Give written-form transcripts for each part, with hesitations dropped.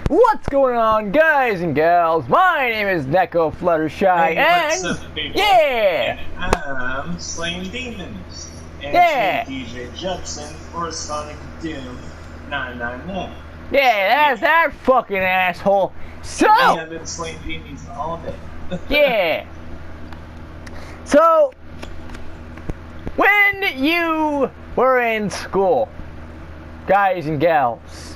What's going on, guys and gals? My name is Neko Fluttershy, What's and up, people? yeah, And I'm Slaying Demons. And Yeah. DJ Judson for Sonic Doom 999. yeah, that fucking asshole. So, And I've been slaying demons all day. yeah. So, when you were in school, guys and gals,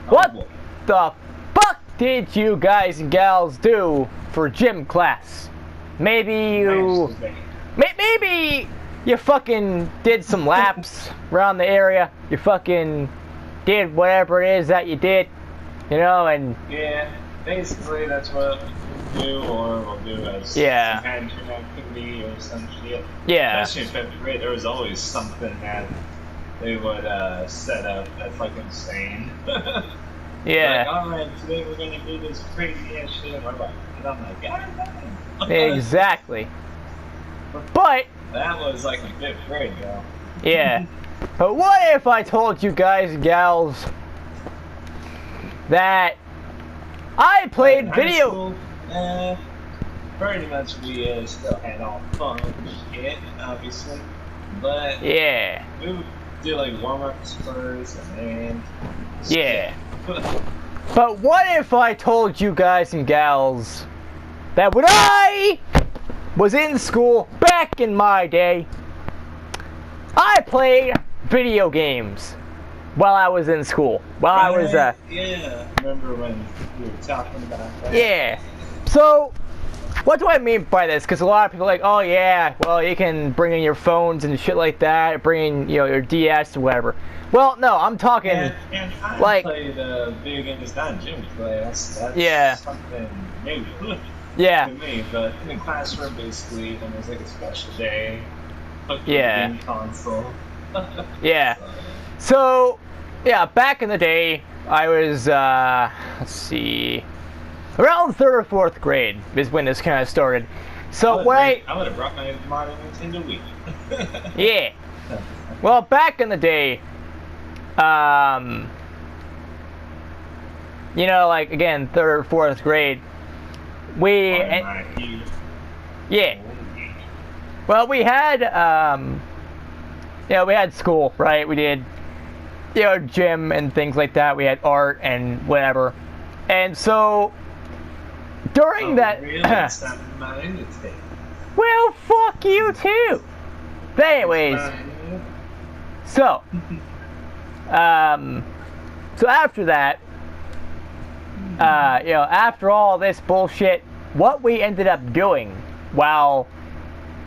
what boy. the fuck did you guys and gals do for gym class? Maybe you fucking did some laps around the area. You fucking did whatever it is that you did, you know, and Yeah, basically that's what we'll do, or we'll do as Yeah. some kind of activity or some shit. yeah, Especially in 5th grade, there was always something that they would set up that's like insane. yeah, Like, alright, today we're gonna do this crazy ass shit. And I'm like, God damn. exactly. But, That was like in 5th grade, though. yeah. But what if I told you guys and gals that I played In high video... school, pretty much we still had all fun and shit, obviously. But Yeah, we would do like warm-ups first and then... yeah. But what if I told you guys and gals that when I was in school back in my day, I played video games while I was in school. While I was, Yeah, remember when we were talking about that? yeah. So, what do I mean by this? Because a lot of people are like, oh yeah, well you can bring in your phones and shit like that, bring in, your DS or whatever. Well, no, I'm talking, And I like- played video games not in gym class. That's Yeah. something new yeah, to me. But in the classroom, basically, when there's like a special day, hook up Yeah. the game console. yeah. So, yeah, back in the day, I was, let's see, around 3rd or 4th grade is when this kind of started. So, I would have brought my modern Nintendo Wii. yeah. Well, back in the day, like, again, 3rd or 4th grade, we, yeah. Well, we had, we had school, right? We did, gym and things like that. We had art and whatever. And so, during that... Really? It's not mine, it's his. Well, fuck you too! But anyways, so, so after that, after all this bullshit, what we ended up doing while,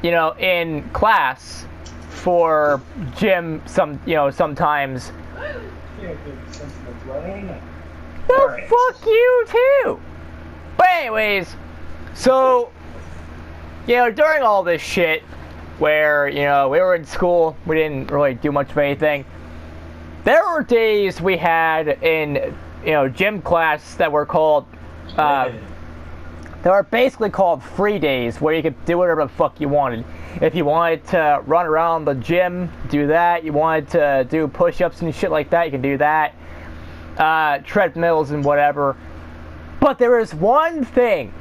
in class for gym sometimes, well, fuck you too! But anyways, so, during all this shit, where, we were in school, we didn't really do much of anything, there were days we had in, gym class that were called, they were basically called free days, where you could do whatever the fuck you wanted. If you wanted to run around the gym, do that. You wanted to do push-ups and shit like that, you can do that. Treadmills and whatever. But there is one thing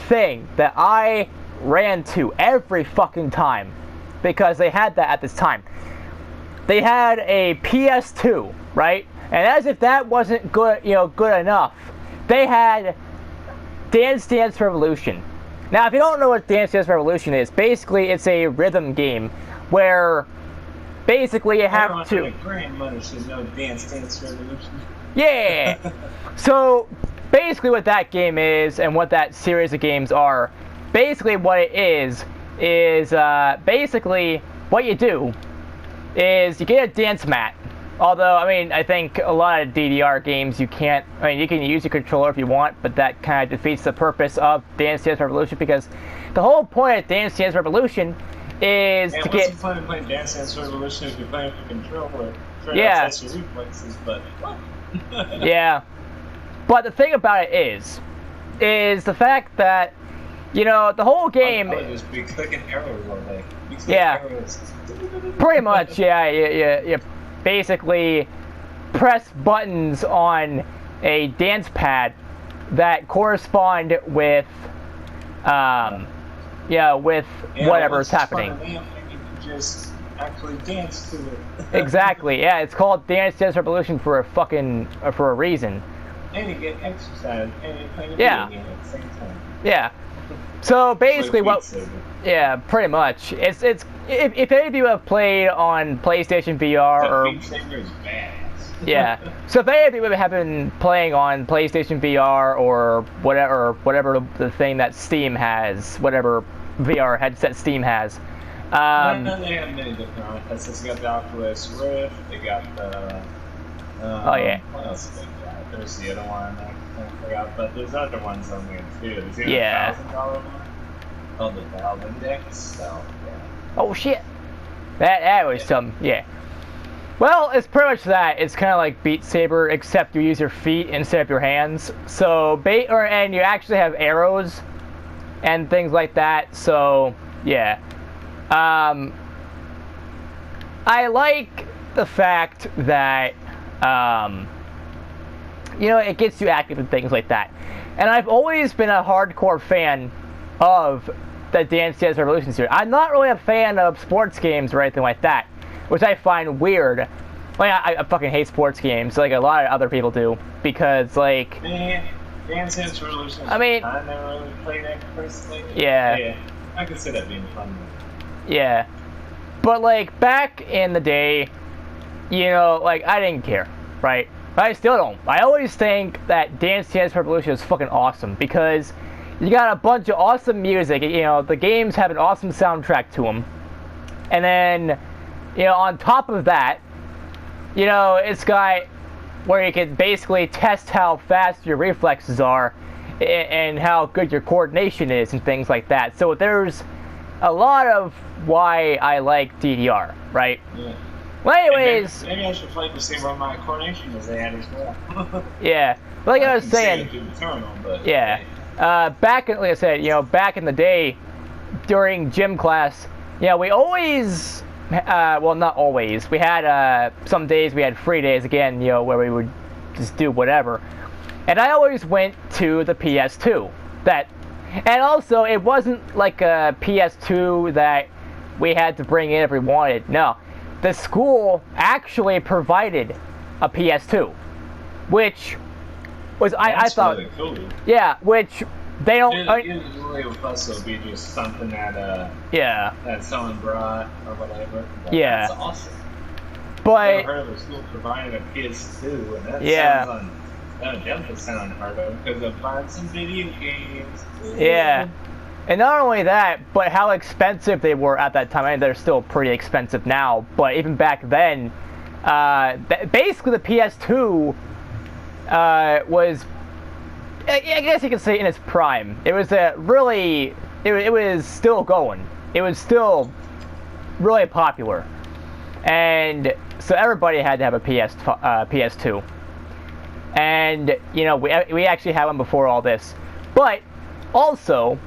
that I ran to every fucking time, because they had that at this time. They had a PS2, right? And as if that wasn't good, good enough, they had Dance Dance Revolution. Now, if you don't know what Dance Dance Revolution is, basically it's a rhythm game where basically you have to... grandmother should know Dance Dance Revolution. Yeah! So, basically what that game is, and what that series of games are, basically what it is basically what you do is you get a dance mat. Although, I think a lot of DDR games you can't, you can use your controller if you want, but that kind of defeats the purpose of Dance Dance Revolution, because the whole point of Dance Dance Revolution is to get... what's the point of playing Dance Dance Revolution if you're playing with a controller? Yeah. That's your reflexes, but... Yeah. But the thing about it is the fact that, the whole game... I would just be clicking arrows all day. Yeah. Pretty much, yeah. You basically press buttons on a dance pad that correspond with, with whatever's happening. You can just actually dance to it. Exactly. Yeah, it's called Dance Dance Revolution for a reason. And you get exercise and you play the Yeah. video game at the same time. Yeah. So basically, Like Beat Saber. yeah, pretty much. It's if any of you have played on PlayStation VR That or Beat Saber is badass. yeah, so if any of you have been playing on PlayStation VR or whatever the thing that Steam has, whatever VR headset Steam has. They have many different headsets. They got the Oculus Rift. They got the. Oh, yeah. What else do they got? There's the other one I forgot, but there's other ones on there too. There's even Yeah. $1,000 one called the Valve Index. So yeah. Oh shit, that was some yeah. Well, it's pretty much that. It's kind of like Beat Saber, except you use your feet instead of your hands. So and you actually have arrows and things like that. So yeah. I like the fact that, it gets you active and things like that. And I've always been a hardcore fan of the Dance Dance Revolution series. I'm not really a fan of sports games or anything like that, which I find weird. I fucking hate sports games, like a lot of other people do, because, like... Man, Dance Dance Revolution. I mean... I never really played that personally. Yeah. Yeah. I can see that being fun. Yeah. But, like, back in the day, I didn't care, right? But I still don't. I always think that Dance Dance Revolution is fucking awesome, because you got a bunch of awesome music. The games have an awesome soundtrack to them. And then, on top of that, it's got where you can basically test how fast your reflexes are and how good your coordination is and things like that. So there's a lot of why I like DDR, right? Yeah. Well, anyways... Maybe I should play to see what my coordination is at as well. Yeah. Like I was saying... Yeah. Back in the day, during gym class, we always... well, not always. We had some days we had free days again, where we would just do whatever. And I always went to the PS2. And also, it wasn't like a PS2 that we had to bring in if we wanted. No. The school actually provided a PS2, which was I thought, really cool. Yeah, which they don't. Usually with us, it'll be just something that yeah, that someone brought or whatever. But yeah, that's awesome. But I've heard of a school providing a PS2, and that sounds that definitely sound unheard of because of buying some video games. Yeah. And not only that, but how expensive they were at that time. I mean, they're still pretty expensive now, but even back then, basically the PS2 was, I guess you could say, in its prime. It was it was still going. It was still really popular, and so everybody had to have a PS2. And we actually had one before all this, but also.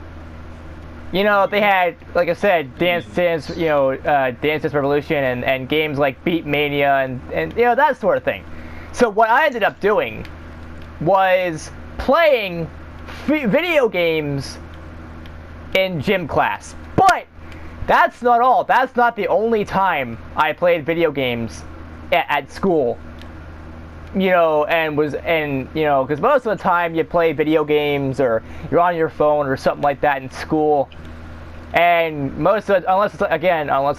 They had, like I said, Dance Dance Revolution and games like Beat Mania and that sort of thing. So what I ended up doing was playing video games in gym class. But that's not all. That's not the only time I played video games at school. Because most of the time you play video games or you're on your phone or something like that in school, and most of it, unless it's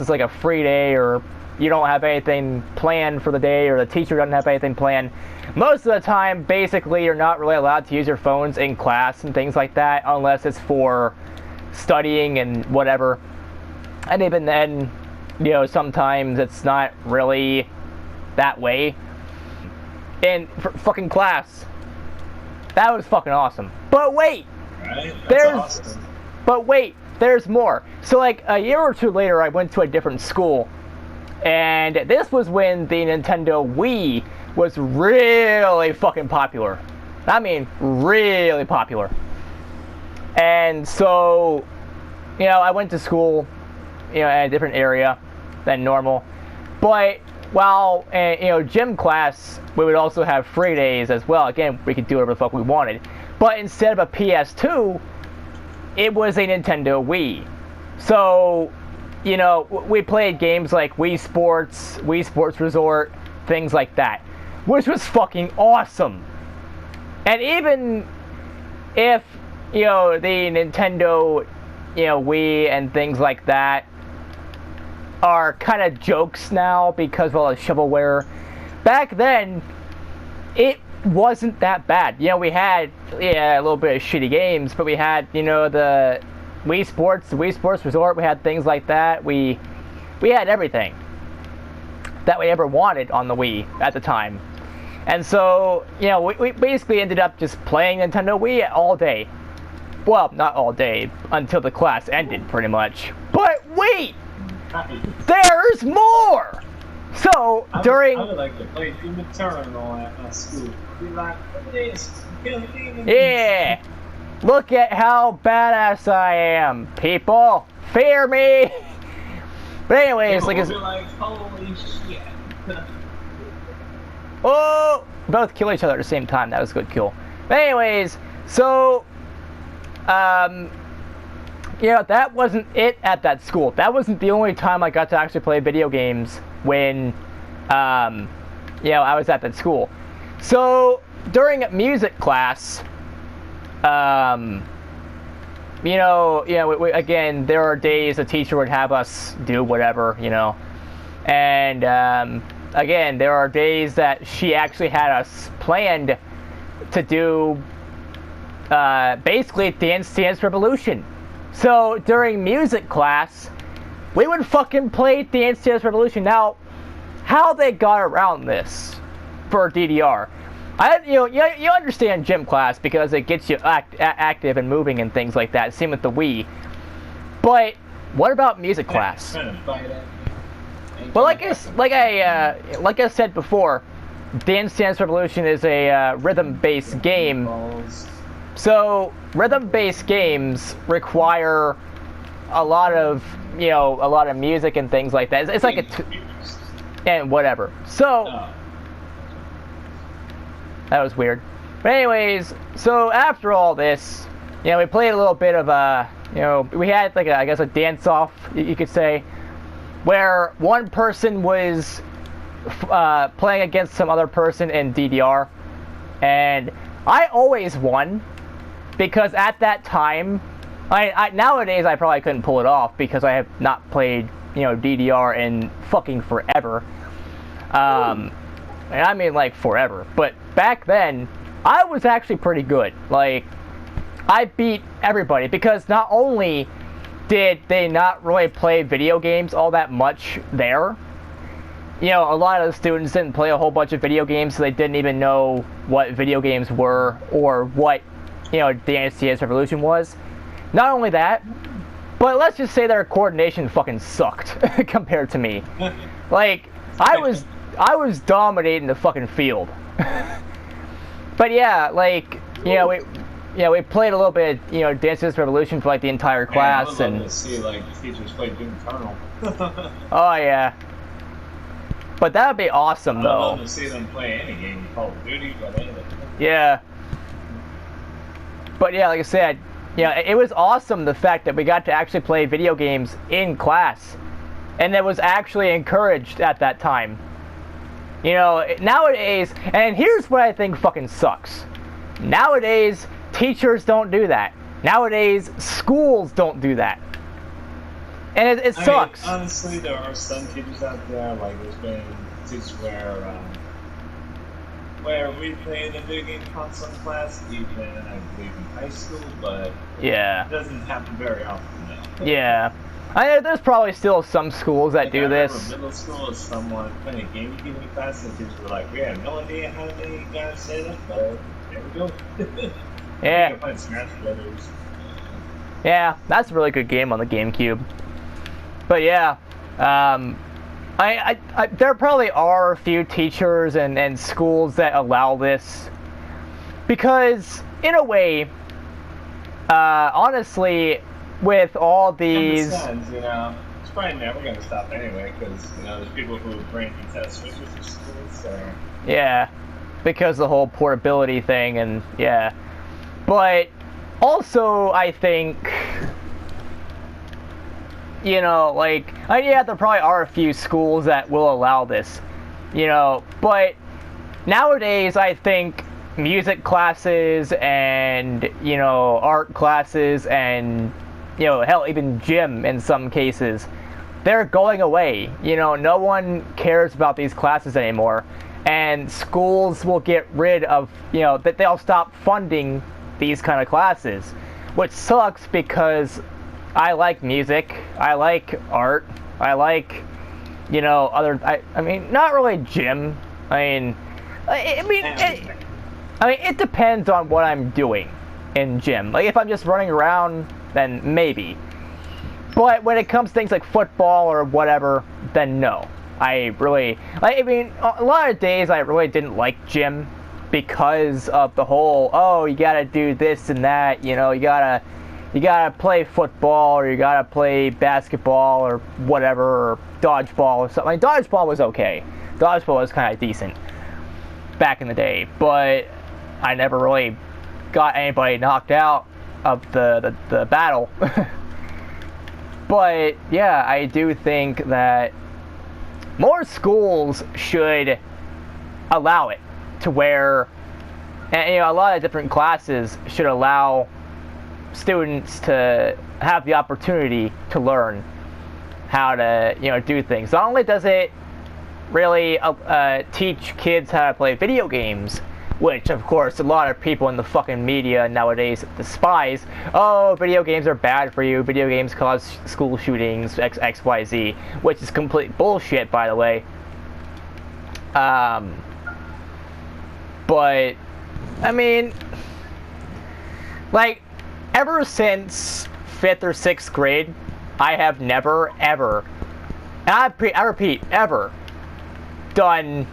like a free day or you don't have anything planned for the day or the teacher doesn't have anything planned, most of the time basically you're not really allowed to use your phones in class and things like that unless it's for studying and whatever. And even then, sometimes it's not really that way. In fucking class. That was fucking awesome. But wait! Right? That's awesome. But wait, there's more. So like a year or two later I went to a different school. And this was when the Nintendo Wii was really fucking popular. I mean, really popular. And so, I went to school, in a different area than normal. But while gym class, we would also have free days as well. Again, we could do whatever the fuck we wanted. But instead of a PS2, it was a Nintendo Wii. So, we played games like Wii Sports Resort, things like that, which was fucking awesome. And even if, the Nintendo, Wii and things like that are kind of jokes now because of all the shovelware, back then, it wasn't that bad. We had, a little bit of shitty games, but we had, the Wii Sports Resort, we had things like that. We had everything that we ever wanted on the Wii at the time. And so, we basically ended up just playing Nintendo Wii all day. Well, not all day, until the class ended, pretty much. But wait! There's more! So, I would like to play Doom Eternal at school. Be like, look at this, kill demons. Yeah! Look at how badass I am, people! Fear me! But anyways, People will be like, holy shit. Oh! Both kill each other at the same time. That was a good kill. But anyways, so, that wasn't it at that school. That wasn't the only time I got to actually play video games when, I was at that school. So, during music class, again, there are days a teacher would have us do whatever, and, again, there are days that she actually had us planned to do, basically Dance Dance Revolution. So, during music class, we would fucking play Dance Dance Revolution. Now, how they got around this for DDR, you understand gym class because it gets you active and moving and things like that. Same with the Wii. But what about music class? Well, like I said before, Dance Dance Revolution is a rhythm-based game. So rhythm-based games require a lot of music and things like that. It's like and whatever. So that was weird. But anyways, so after all this, we played a little bit of we had like a dance-off, you could say, where one person was playing against some other person in DDR, and I always won because at that time, nowadays I probably couldn't pull it off because I have not played DDR in fucking forever. And I mean like forever. But back then, I was actually pretty good. Like, I beat everybody because not only did they not really play video games all that much there, a lot of the students didn't play a whole bunch of video games, so they didn't even know what video games were or what, Dance Dance Revolution was. Not only that, but let's just say their coordination fucking sucked compared to me. Like, I was dominating the fucking field. But yeah, like, we played a little bit, Dance Dance Revolution for like the entire class. Man, I would love to see like teachers play Doom Eternal. Oh yeah. But that would be awesome, though. I would love to see them play any game, Call of Duty, but anything. Yeah. But yeah, like I said, it was awesome the fact that we got to actually play video games in class, and it was actually encouraged at that time. Nowadays, and here's what I think fucking sucks. Nowadays, teachers don't do that. Nowadays, schools don't do that. And it sucks. I mean, honestly, there are some teachers out there, like there's been teachers where we played a video game console class, even I believe in high school, but it doesn't happen very often now. Yeah. There's probably still some schools that do this. Middle school is someone playing a game class, and teachers were like, we have no idea how they got to set up, but there we go. Yeah. Playing Smash Brothers. Yeah, that's a really good game on the GameCube. But yeah, there probably are a few teachers and schools that allow this because, in a way, honestly, with all these, sense, probably never going to stop anyway, because there's people who bring Nintendo Switches to school, so. Yeah, because the whole portability thing, and yeah. But also, I think, like, yeah, there probably are a few schools that will allow this, but nowadays I think music classes and, art classes and, hell, even gym in some cases, they're going away. No one cares about these classes anymore. And schools will get rid of, that they'll stop funding these kind of classes. Which sucks because I like music, I like art, I like, I mean, not really gym. It depends on what I'm doing in gym. Like, if I'm just running around, then maybe. But when it comes to things like football or whatever, then no. A lot of days I really didn't like gym because of the whole, oh, you gotta do this and that, you gotta play football or you gotta play basketball or whatever, or dodgeball or something. Dodgeball was okay. Dodgeball was kind of decent back in the day, but I never really got anybody knocked out of the battle. But yeah, I do think that more schools should allow it to where, and a lot of different classes should allow students to have the opportunity to learn how to do things. Not only does it really teach kids how to play video games, which of course a lot of people in the fucking media nowadays despise. Oh, video games are bad for you, video games cause school shootings, XYZ, which is complete bullshit, by the way. But I mean, like, ever since 5th or 6th grade, I have never ever, and I repeat, ever done,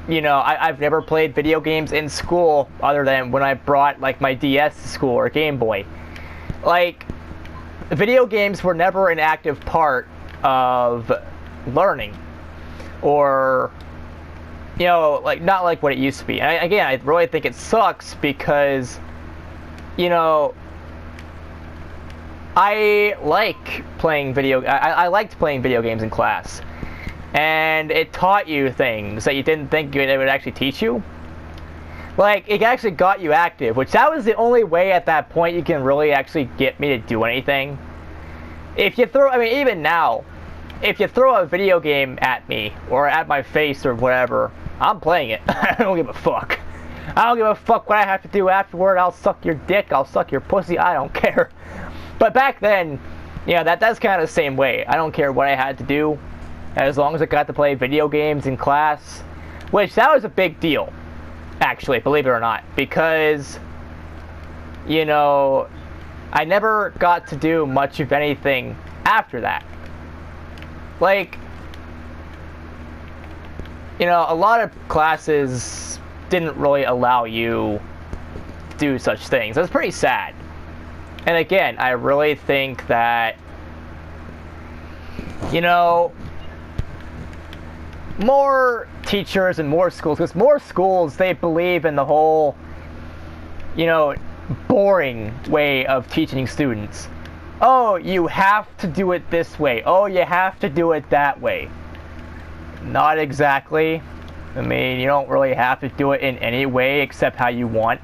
I've never played video games in school other than when I brought, like, my DS to school or Game Boy. Like, video games were never an active part of learning, or, like, not like what it used to be. And again, I really think it sucks because, I liked playing video games in class. And it taught you things that you didn't think it would actually teach you. Like, it actually got you active, which that was the only way at that point you can really actually get me to do anything. If you throw, even now, if you throw a video game at me, or at my face or whatever, I'm playing it. I don't give a fuck. I don't give a fuck what I have to do afterward. I'll suck your dick, I'll suck your pussy, I don't care. But back then, that's kind of the same way. I don't care what I had to do, as long as I got to play video games in class, which that was a big deal, actually, believe it or not, because, I never got to do much of anything after that. Like, a lot of classes didn't really allow you to do such things. That's pretty sad. And again, I really think that, more teachers and more schools, because more schools, they believe in the whole, boring way of teaching students. Oh, you have to do it this way. Oh, you have to do it that way. Not exactly. You don't really have to do it in any way except how you want.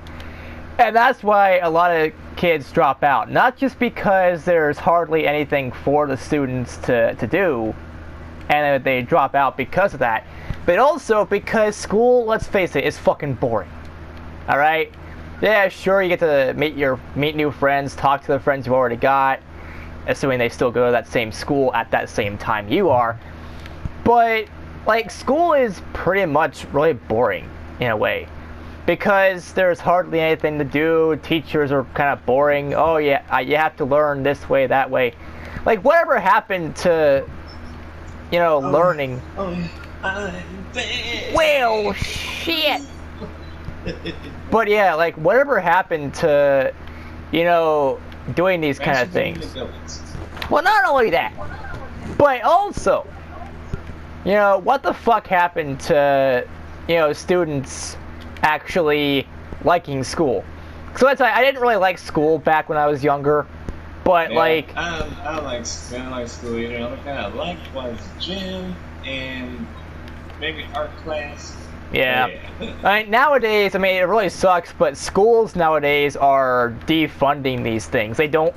And that's why a lot of kids drop out. Not just because there's hardly anything for the students to do, and they drop out because of that, but also because school, let's face it, is fucking boring. Alright? Yeah, sure, you get to meet new friends, talk to the friends you've already got, assuming they still go to that same school at that same time you are. But, like, school is pretty much really boring, in a way. Because there's hardly anything to do, teachers are kind of boring, oh yeah, you have to learn this way, that way. Like, whatever happened to, learning? Well, shit! But yeah, like, whatever happened to, doing these kind of things? Well, not only that, But also, what the fuck happened to, students actually liking school? So that's I didn't really like school back when I was younger, but Yeah, like, I don't like school either. The only thing I liked was gym and maybe art class. yeah. Yeah. I mean, nowadays, it really sucks, but schools nowadays are defunding these things. They don't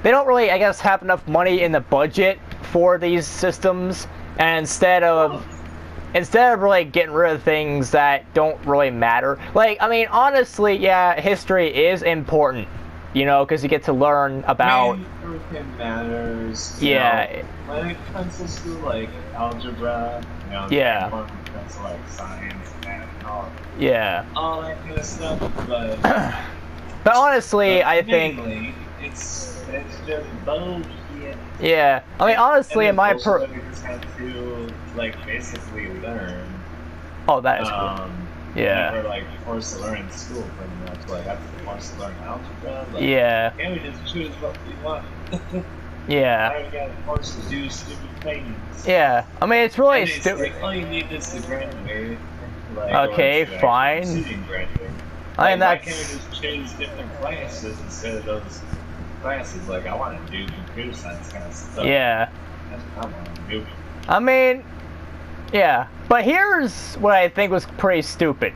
really, I guess, have enough money in the budget for these systems, and instead of really getting rid of things that don't really matter. Like, I mean, honestly, yeah, history is important, because you get to learn about. Everything matters. Yeah. When it comes to school, like algebra, Yeah. When it comes to like science, math, and all that kind of stuff. But But honestly, I think. mainly, it's just bullshit. Yeah. I mean, honestly, in my you just have to like basically learn. Oh, that is cool. Yeah. We're like forced to learn in school pretty much. Like I have to forced to learn algebra. Like, Yeah. Can we just choose what we want? Yeah. I got forced to do stupid things. Yeah. I mean, it's really stupid. Like, all you need is to graduate. Like, Okay, or to fine. actually graduate. I mean, why that's. can't we just choose different classes instead of those classes? Like I want to do computer science kind of stuff. Yeah. That's what I want to do. I mean, yeah. But here's what I think was pretty stupid.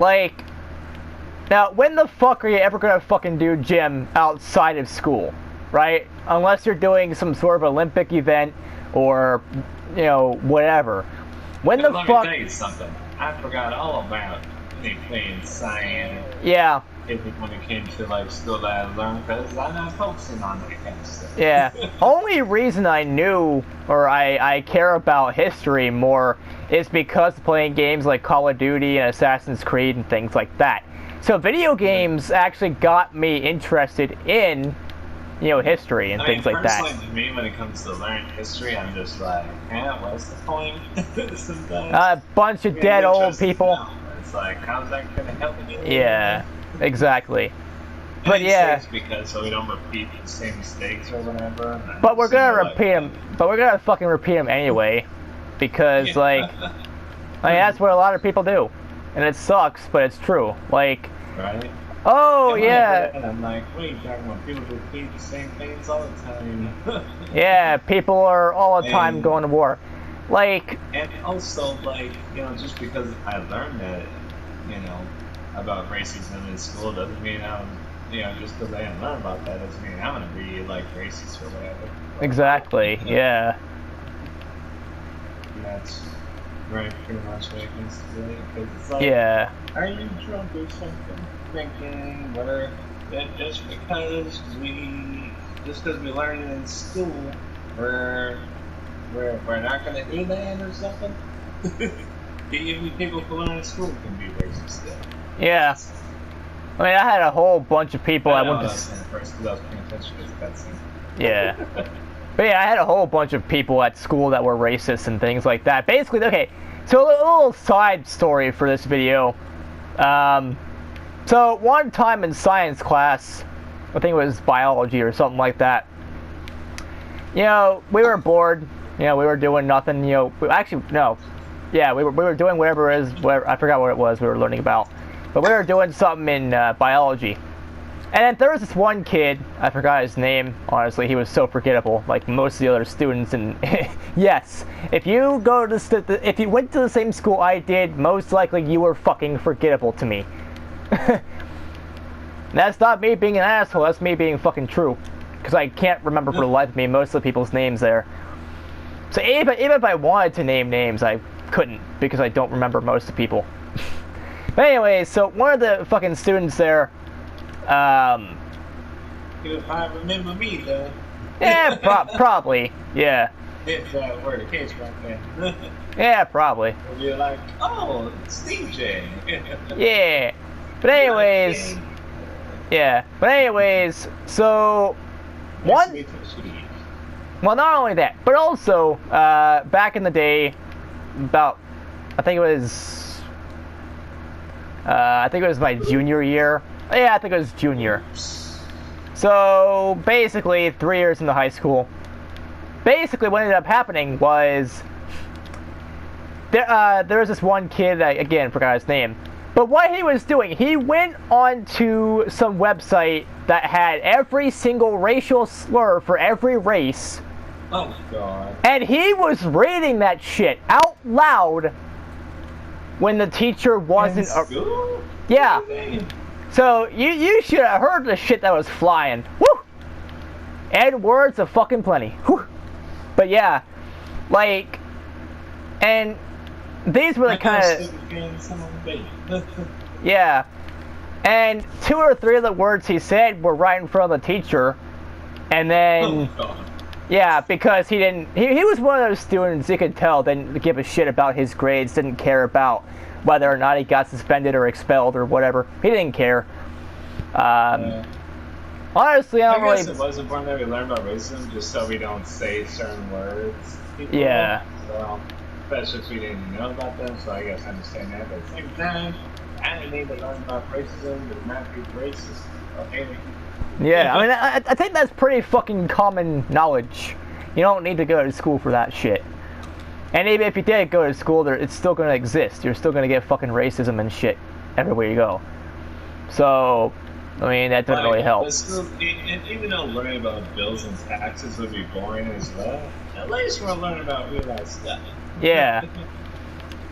Like, now, when the fuck are you ever gonna fucking do gym outside of school, right? Unless you're doing some sort of Olympic event or, whatever. When the Let fuck? me tell you something. I forgot all about me playing science. Yeah. When it came to like school that I learned, because I'm not focusing on that kind of stuff. Yeah. Only reason I knew or I care about history more is because of playing games like Call of Duty and Assassin's Creed and things like that. So video games actually got me interested in, history and things like that. Personally, to me, when it comes to learning history, I'm just like, what's the point? Sometimes. A bunch of dead old people. Now. It's like, how's that going to help you? Yeah, exactly. But yeah. Because so we don't repeat the same mistakes or whatever. But we're gonna repeat them. But we're gonna fucking repeat them anyway, because like, that's what a lot of people do, and it sucks, but it's true. Like. Right. Oh yeah. And I'm like, wait, talking about people repeat the same things all the time. Yeah, people are all the time going to war. Like. And also, like, just because I learned that, about racism in school doesn't mean just because I didn't learn about that doesn't mean I'm gonna be like racist or whatever. Exactly. Yeah. That's right, pretty much what it comes to it. Because it's like, yeah. Are you drunk or something? Thinking whether that just because we learn it in school, we're not gonna do that or something? Even people who learn in school can be racist still. Yeah. I mean, I had a whole bunch of people I went to. First, because I was paying attention to the cutscene. Yeah. But yeah, I had a whole bunch of people at school that were racist and things like that. Basically, okay, so a little side story for this video. So one time in science class, I think it was biology or something like that, we were bored, we were doing nothing, actually, no. Yeah, we were doing whatever it is, I forgot what it was we were learning about. But we were doing something in biology. And then there was this one kid, I forgot his name, honestly, he was so forgettable, like most of the other students, and yes, if you if you went to the same school I did, most likely you were fucking forgettable to me. That's not me being an asshole, that's me being fucking true. Because I can't remember for the life of me most of the people's names there. So even if I wanted to name names, I couldn't, because I don't remember most of the people. But anyway, so one of the fucking students there, If I remember me, though. Yeah, probably, yeah. If that were the case right there. Yeah, probably. You're like, oh, it's DJ. Yeah. But anyways, so one. Well, not only that, but also back in the day, about I think it was my junior year. Yeah, I think it was junior. So basically, 3 years into high school, basically what ended up happening was there was this one kid, that, again, forgot his name, but what he was doing, he went onto some website that had every single racial slur for every race. Oh, God. And he was reading that shit out loud when the teacher wasn't. Yeah. So you should have heard the shit that was flying. Woo! And words of fucking plenty. Whew. But yeah, like, and these were the kind of. Yeah. And 2 or 3 of the words he said were right in front of the teacher, and then. Oh, Yeah, because he didn't. He was one of those students you could tell didn't give a shit about his grades, didn't care about whether or not he got suspended or expelled or whatever. He didn't care. Honestly, I don't really. I guess it was important that we learn about racism just so we don't say certain words. Yeah. So, especially if we didn't know about them, so I guess I understand that. But at the same time, I didn't need to learn about racism to not be racist. Okay. Yeah, I mean, I think that's pretty fucking common knowledge. You don't need to go to school for that shit. And even if you did go to school, it's still going to exist. You're still going to get fucking racism and shit everywhere you go. So, I mean, that doesn't really help. And even though learning about bills and taxes would be boring as well, at least we're learning about real life stuff. Yeah.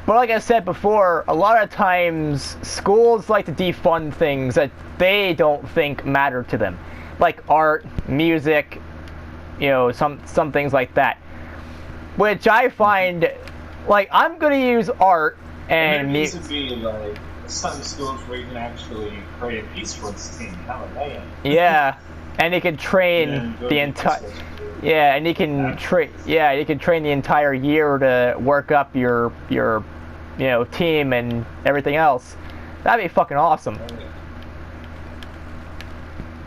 But like I said before, a lot of times schools like to defund things that they don't think matter to them. Like art, music, you know, some things like that. Which I find, like, I'm going to use art and there needs to be, like, some schools where you can actually create an esports team. Hallelujah. Yeah. And you can train the entire... Yeah, and you can you can train the entire year to work up your team and everything else. That'd be fucking awesome.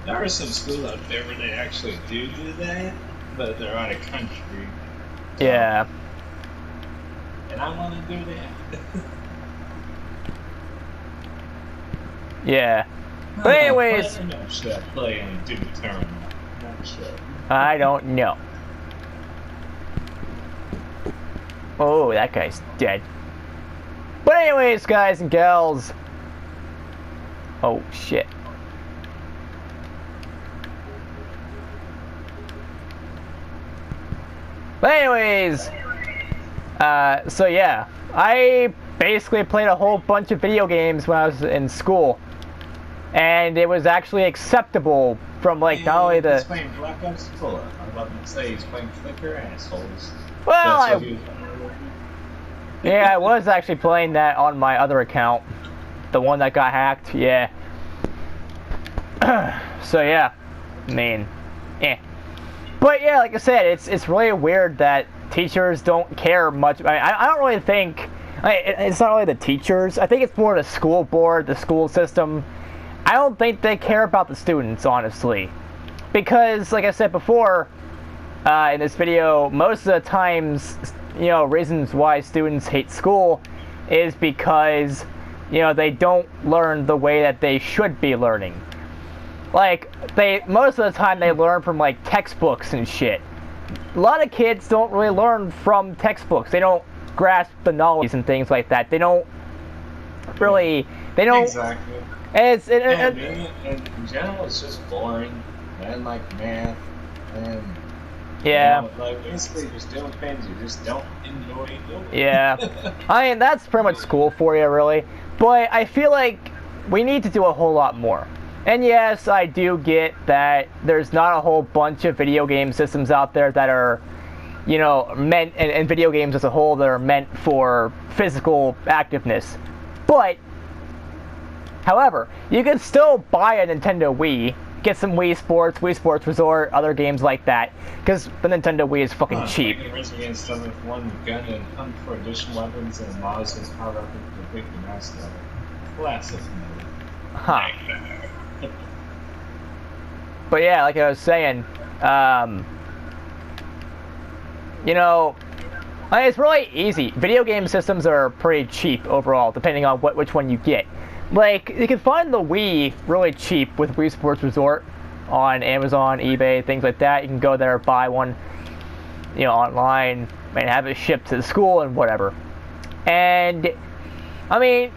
There are some schools out there where they actually do that, but they're out of country. Yeah. And I want to do that. Yeah. But anyways, should I play and do the tournament? I don't know. Oh, that guy's dead. But anyways, guys and gals. Oh, shit. But anyways, so yeah, I basically played a whole bunch of video games when I was in school. And it was actually acceptable from, like, not only the... He's playing Black Ops 4. I'm about to say he's playing Flicker assholes. Well, yeah, I was actually playing that on my other account. The one that got hacked, yeah. So, yeah. I mean, But, yeah, like I said, it's really weird that teachers don't care much. I mean, I don't really think... it's not really the teachers. I think it's more the school board, the school system. I don't think they care about the students, honestly. Because, like I said before, in this video, most of the times, reasons why students hate school is because, they don't learn the way that they should be learning. Like, most of the time they learn from, like, textbooks and shit. A lot of kids don't really learn from textbooks. They don't grasp the knowledge and things like that. They don't really, Exactly. And in general, it's just boring. And like math, and like basically just doing things you just don't enjoy doing. Yeah, I mean that's pretty much school for you, really. But I feel like we need to do a whole lot more. And yes, I do get that there's not a whole bunch of video game systems out there that are, meant, and video games as a whole that are meant for physical activeness. But however, you can still buy a Nintendo Wii, get some Wii Sports Resort, other games like that, because the Nintendo Wii is fucking cheap. Against them with one gun and hunt for additional weapons and laws and power up into the big mass level. Classic mode. Huh. But yeah, like I was saying, it's really easy. Video game systems are pretty cheap overall, depending on which one you get. Like, you can find the Wii really cheap with Wii Sports Resort on Amazon, eBay, things like that. You can go there, buy one. online and have it shipped to the school and whatever. And I mean,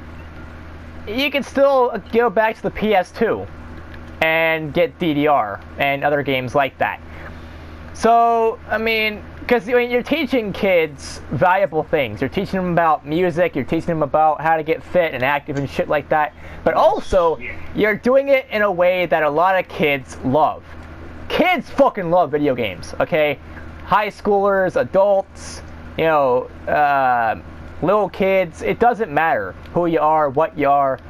you can still go back to the PS2 and get DDR and other games like that. So, I mean, because you're teaching kids valuable things. You're teaching them about music, you're teaching them about how to get fit and active and shit like that. But also, you're doing it in a way that a lot of kids love. Kids fucking love video games, okay? High schoolers, adults, little kids, it doesn't matter who you are, what you are.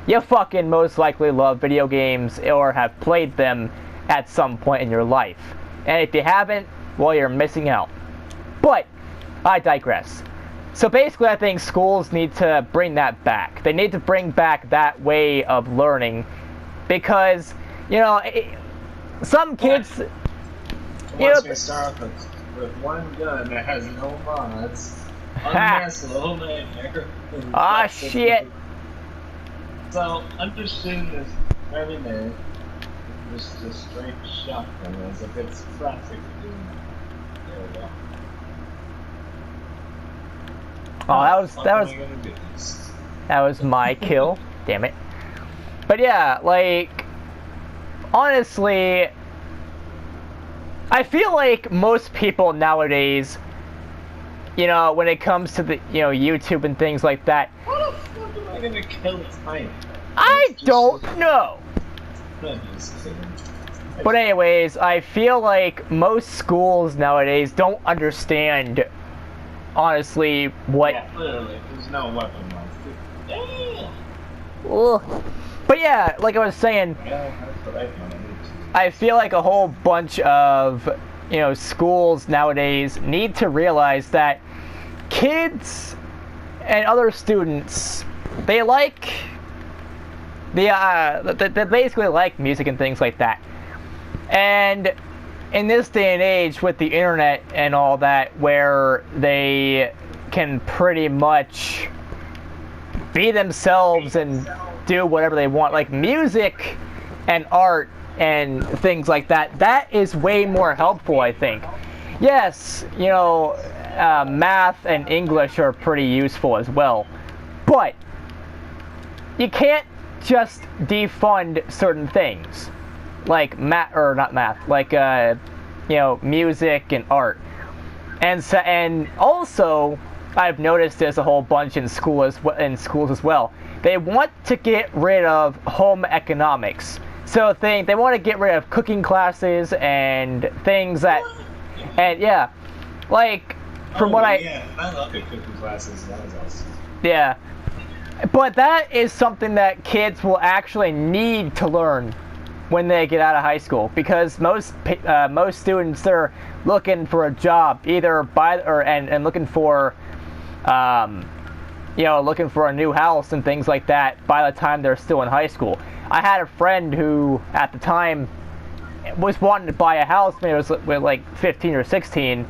You fucking most likely love video games or have played them at some point in your life. And if you haven't, well, you're missing out. But I digress. So basically, I think schools need to bring that back. They need to bring back that way of learning because, some kids... Once we start with one gun that has no mods, unmask a little nightmare. Ah, shit. So, understand this every day. Just a straight shotgun as if it's classic. There we go. Oh, that was my kill. Damn it. But yeah, like, honestly, I feel like most people nowadays, when it comes to the, YouTube and things like that. How the fuck am I gonna kill a time? I don't know. I'm just kidding. But anyways, I feel like most schools nowadays don't understand, honestly, what... Yeah, literally, there's no weapon left. Ugh. But yeah, like I was saying, Yeah, that's what I found. I feel like a whole bunch of, schools nowadays need to realize that kids and other students, they basically like music and things like that. And in this day and age with the internet and all that, where they can pretty much be themselves and do whatever they want, like music and art and things like that, that is way more helpful, I think. Yes, math and English are pretty useful as well, but you can't just defund certain things like music and art. And also, I've noticed there's a whole bunch in schools as well. They want to get rid of home economics. So they want to get rid of cooking classes and things that, and yeah, like from what I love it, cooking classes. That was awesome. Yeah, but that is something that kids will actually need to learn when they get out of high school, because most students are looking for a job, either and looking for looking for a new house and things like that by the time they're still in high school. I had a friend who at the time was wanting to buy a house when he was like 15 or 16,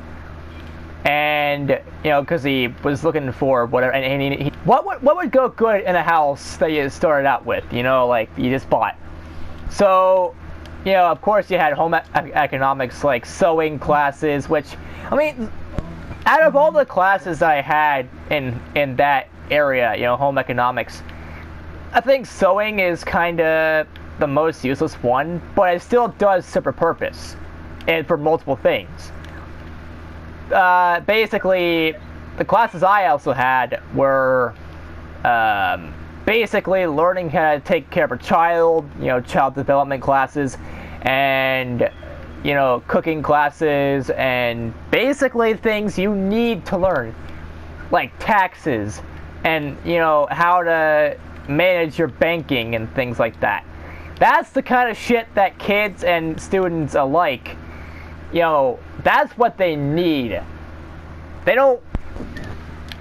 and because he was looking for whatever, and what would go good in a house that you started out with, like you just bought. So, of course you had home economics, like sewing classes, which, I mean, out of all the classes I had in that area, home economics, I think sewing is kind of the most useless one, but it still does serve a purpose, and for multiple things. Basically, the classes I also had were basically learning how to take care of a child, child development classes, and cooking classes, and basically things you need to learn, like taxes, and how to manage your banking and things like that. That's the kind of shit that kids and students alike, that's what they need. They don't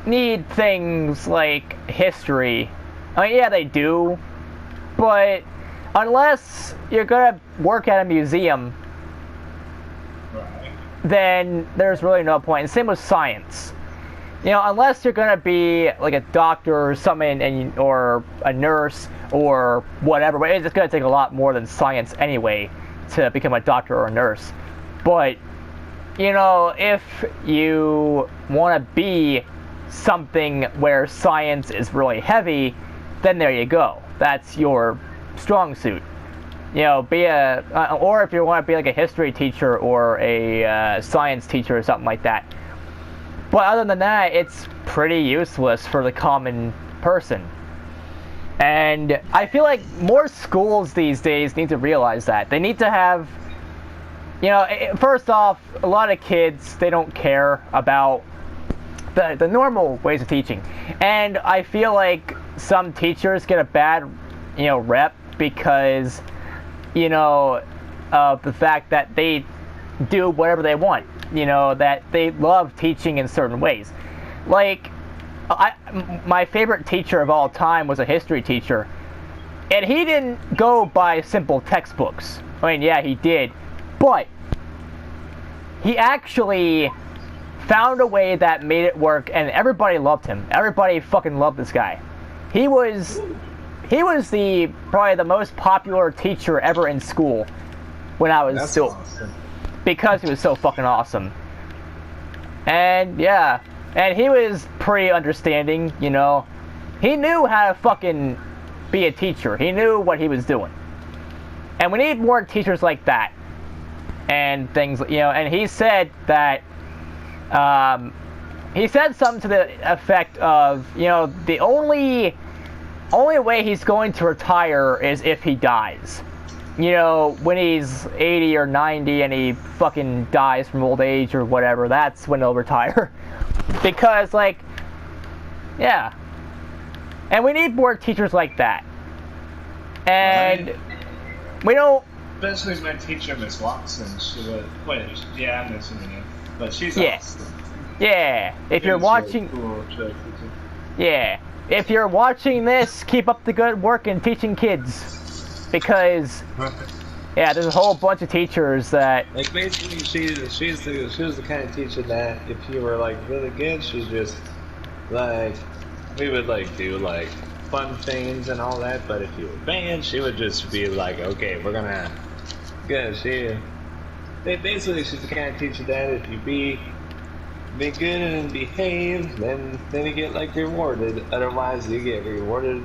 need things like history. I mean, yeah, they do, but unless you're gonna work at a museum, then there's really no point. And same with science. Unless you're gonna be like a doctor or something, or a nurse or whatever, but it's gonna take a lot more than science anyway to become a doctor or a nurse. But if you want to be something where science is really heavy, then there you go. That's your strong suit. Be or if you want to be like a history teacher or a science teacher or something like that. But other than that, it's pretty useless for the common person. And I feel like more schools these days need to realize that. They need to have, first off, a lot of kids, they don't care about the normal ways of teaching. And I feel like some teachers get a bad, rep because, of the fact that they do whatever they want. That they love teaching in certain ways. Like, my favorite teacher of all time was a history teacher. And he didn't go by simple textbooks. I mean, yeah, he did. But he actually found a way that made it work, and everybody loved him. Everybody fucking loved this guy. He was probably the most popular teacher ever in school when I was awesome. Because he was so fucking awesome. And yeah, and he was pretty understanding, He knew how to fucking be a teacher. He knew what he was doing. And we need more teachers like that. And things, and he said that, he said something to the effect of, the only way he's going to retire is if he dies. When he's 80 or 90 and he fucking dies from old age or whatever, that's when he'll retire. Because, yeah. And we need more teachers like that. And we don't... Especially my teacher, Miss Watson. She was... I'm missing her name. But she's awesome. Yeah. If you're watching... Really cool. Yeah. If you're watching this, keep up the good work in teaching kids. Because, yeah, there's a whole bunch of teachers that... Like, basically, she was the kind of teacher that if you were, really good, she just, we would, do, fun things and all that, but if you were bad, she would just be like, okay, we're gonna... Basically, she's the kind of teacher that if you be good and behave, then you get, rewarded. Otherwise, you get rewarded,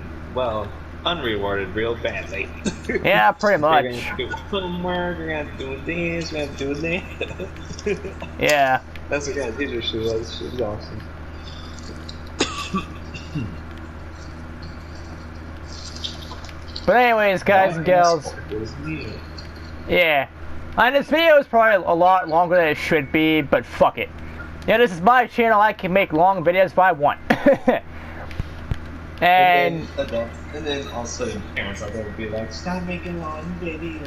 unrewarded real badly. Yeah, pretty much. We're gonna do homework, we're gonna do this, we're gonna do that. Yeah. That's the kind of teacher she was. She was awesome. But anyways, guys and gals. Yeah. And this video is probably a lot longer than it should be, but fuck it. This is my channel. I can make long videos if I want. And then also parents out there would be like, stop making long videos.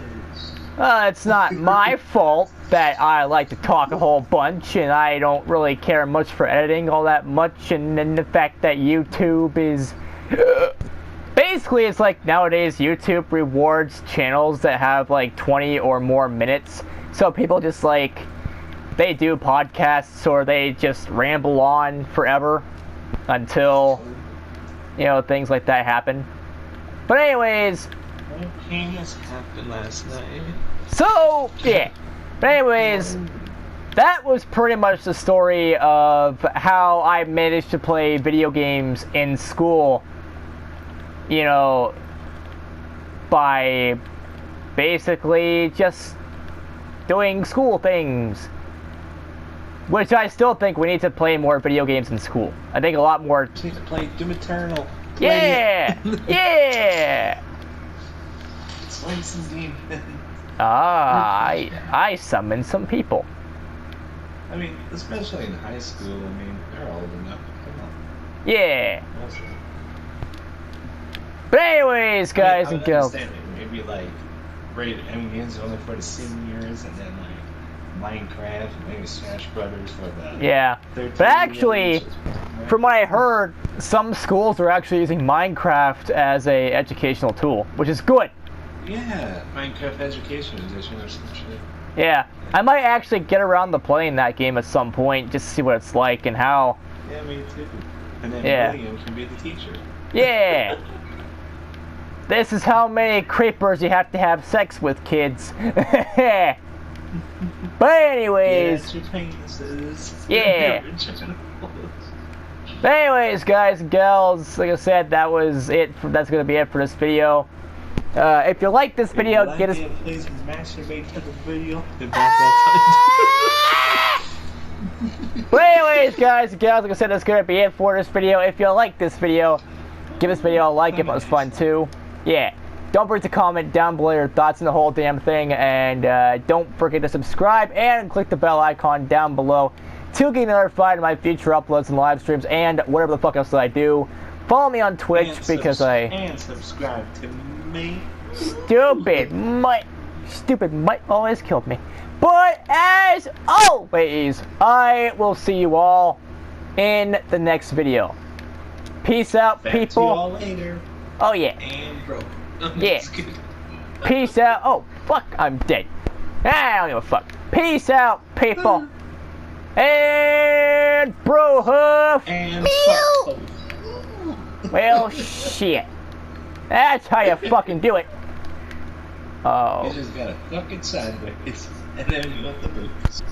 It's not my fault that I like to talk a whole bunch and I don't really care much for editing all that much, and then the fact that YouTube is... Basically, it's like nowadays YouTube rewards channels that have 20 or more minutes. So people just they do podcasts or they just ramble on forever until... things like that happen. But anyways... Penis happened last night. So, yeah. But anyways, that was pretty much the story of how I managed to play video games in school. By basically just doing school things. Which I still think we need to play more video games in school. I think a lot more... We need to play Doom Eternal. Yeah! Yeah! Slay some demons. I summoned some people. I mean, especially in high school, they're old enough. Come on. Yeah. But anyways, guys and girls. Maybe rated M games only for the seniors, and then Minecraft, maybe Smash Brothers for the... Yeah, but actually, from what I heard, some schools are actually using Minecraft as a educational tool, which is good. Yeah, Minecraft Education Edition or some shit. Yeah, I might actually get around to playing that game at some point, just to see what it's like and how... Yeah, me too. And then William can be the teacher. Yeah! This is how many creepers you have to have sex with, kids. But anyways, your penises. Yeah. But anyways, guys and gals, like I said, that was it. That's gonna be it for this video. If you like this video, get us. Please masturbate to the video. But anyways, guys and gals, like I said, that's gonna be it for this video. If you like this video, give this video a like if it was fun too. Yeah. Don't forget to comment down below your thoughts on the whole damn thing, and don't forget to subscribe and click the bell icon down below to get notified of my future uploads and live streams and whatever the fuck else I do. Follow me on Twitch because and subscribe to me. Stupid Mike always killed me. But as always, I will see you all in the next video. Peace out, Back people. To you all later. Oh yeah. And bro. Yeah. Peace out. Oh fuck, I'm dead. I don't give a fuck. Peace out, people. And bro hoof. And Well, shit. That's how you fucking do it. Oh. You just gotta fuck it sideways, and then you let the boots.